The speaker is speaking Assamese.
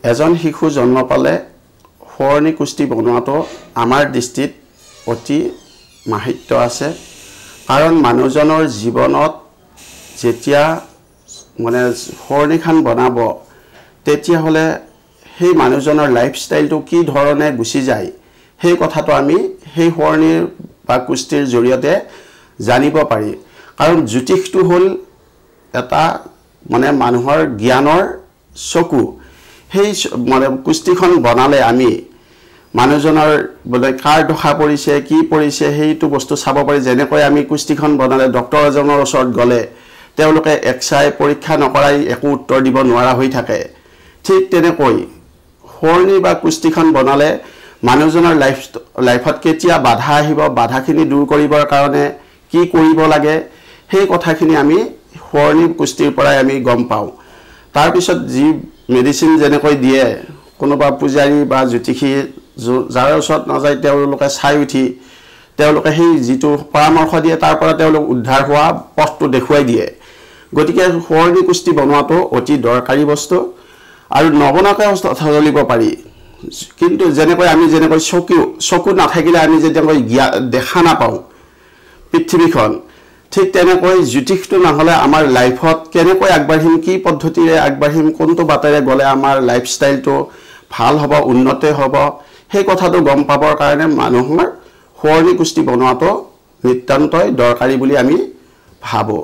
এজন শিশু জন্ম পালে সোঁৱৰণী কুস্তি বনোৱাটো আমাৰ দৃষ্টিত অতি মাহাত্য আছে কাৰণ মানুহজনৰ জীৱনত যেতিয়া মানে সোঁৱৰণীখন বনাব তেতিয়া হলে সেই মানুহজনৰ লাইফষ্টাইলটো কি ধৰণে গুছি যায় সেই কথাটো আমি সেই সোঁৱৰণীৰ বা কুস্তিৰ জৰিয়তে জানিব পাৰি কাৰণ জ্যোতিষটো হল এটা মানে মানুহৰ জ্ঞানৰ চকু সেই মানে কুস্তিখন বনালে আমি মানুহজনৰ বলে কাৰ দখা পৰিছে কি পৰিছে সেইটো বস্তু চাব পাৰি যেনেকৈ আমি কুস্তিখন বনালে ডক্টৰ এজনৰ ওচৰত গলে তেওঁলোকে এক্সআই পৰীক্ষা নকৰাই একো উত্তৰ দিব নোৱাৰা হৈ থাকে ঠিক তেনেকৈ সোঁৱৰণী বা কুস্তিখন বনালে মানুহজনৰ লাইফত কেতিয়া বাধা আহিব বাধাখিনি দূৰ কৰিবৰ কাৰণে কি কৰিব লাগে সেই কথাখিনি আমি সোঁৱৰণী কুস্তিৰ পৰাই আমি গম পাওঁ তাৰ পিছত যি মেডিচিন যেনেকৈ দিয়ে কোনোবা পূজাৰী বা জ্যোতিষী যাৰ ওচৰত নাযায় তেওঁলোকে চাই উঠি তেওঁলোকে সেই যিটো পৰামৰ্শ দিয়ে তাৰ পৰা তেওঁলোক উদ্ধাৰ হোৱা পথটো দেখুৱাই দিয়ে গতিকে সোঁৱৰণী কুস্তি বনোৱাটো অতি দৰকাৰী বস্তু আৰু নবনাকৈ চলিব পাৰি কিন্তু যেনেকৈ আমি যেনেকৈ চকু নাথাকিলে আমি যেনেকৈ দেখা নাপাওঁ পৃথিৱীখন ঠিক তেনেকৈ জ্যোতিষটো নহলে আমাৰ লাইফত কেনেকৈ আগবাঢ়িম কি পদ্ধতিৰে আগবাঢ়িম কোনটো বাটেৰে গলে আমাৰ লাইফষ্টাইলটো ভাল হ'ব উন্নত হ'ব সেই কথাটো গম পাবৰ কাৰণে মানুহৰ সোঁৱৰণী কুস্তি বনোৱাটো নিতান্তই দৰকাৰী বুলি আমি ভাবো